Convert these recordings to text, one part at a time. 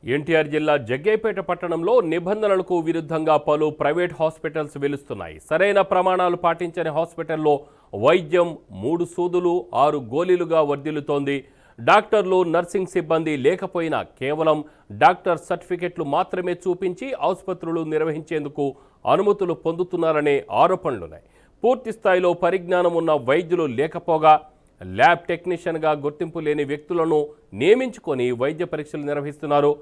ఎన్టీఆర్ జిల్లా జగ్గయ్యపేట పట్టణంలో నిబంధనలకు విరుద్ధంగా పలు ప్రైవేట్ హాస్పిటల్స్ వెలుస్తున్నాయి. సరైన ప్రమాణాలు పాటించని హాస్పిటల్లో వైద్యం 3 సూదులు 6 గోళీలుగా వర్ధిల్లుతోంది. డాక్టర్లు, నర్సింగ్ సిబ్బంది లేకపోయినా కేవలం డాక్టర్ సర్టిఫికెట్లు మాత్రమే చూపించి ఆసుపత్రులు నిర్వహించేందుకు అనుమతులు పొందుతున్నారనే ఆరోపణలున్నాయి. పూర్తి స్థాయిలో పరిజ్ఞానం ఉన్న వైద్యులు లేకపోగా ల్యాబ్ టెక్నీషియన్గా గుర్తింపు లేని వ్యక్తులను నియమించుకొని వైద్య పరీక్షలు నిర్వహిస్తున్నారు.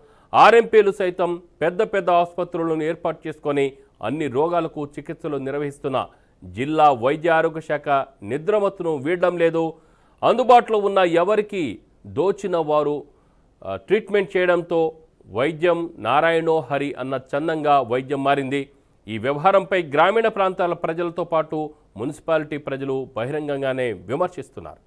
ఆర్ఎంపీలు సైతం పెద్ద పెద్ద ఆసుపత్రులను ఏర్పాటు చేసుకొని అన్ని రోగాలకు చికిత్సలు నిర్వహిస్తున్న జిల్లా వైద్య ఆరోగ్య శాఖ నిద్రమత్తును వీడడం లేదు. అందుబాటులో ఉన్న ఎవరికి దోచిన వారు ట్రీట్మెంట్ చేయడంతో వైద్యం నారాయణో హరి అన్న చందంగా వైద్యం మారింది. ఈ వ్యవహారంపై గ్రామీణ ప్రాంతాల ప్రజలతో పాటు మున్సిపాలిటీ ప్రజలు బహిరంగంగానే విమర్శిస్తున్నారు.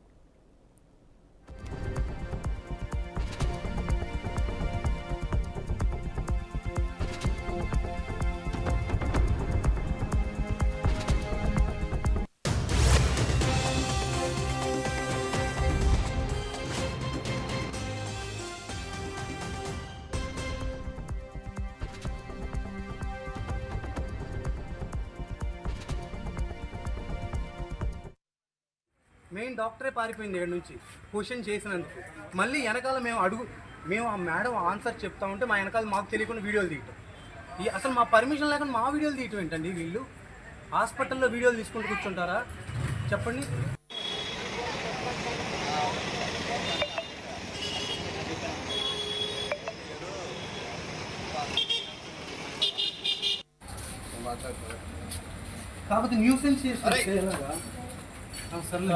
మెయిన్ డాక్టరే పారిపోయింది ఇక్కడ నుంచి క్వశ్చన్ చేసినందుకు. మళ్ళీ వెనకాల మేము ఆ మేడం ఆన్సర్ చెప్తా ఉంటే మా వెనకాల మాకు తెలియకుండా వీడియోలు తీయటం. అసలు మా పర్మిషన్ లేకుండా మా వీడియోలు తీయటం ఏంటండి? వీళ్ళు హాస్పిటల్లో వీడియోలు తీసుకుంటూ కూర్చుంటారా చెప్పండి? కాకపోతే న్యూసెన్స్ చేస్తే సర్లే.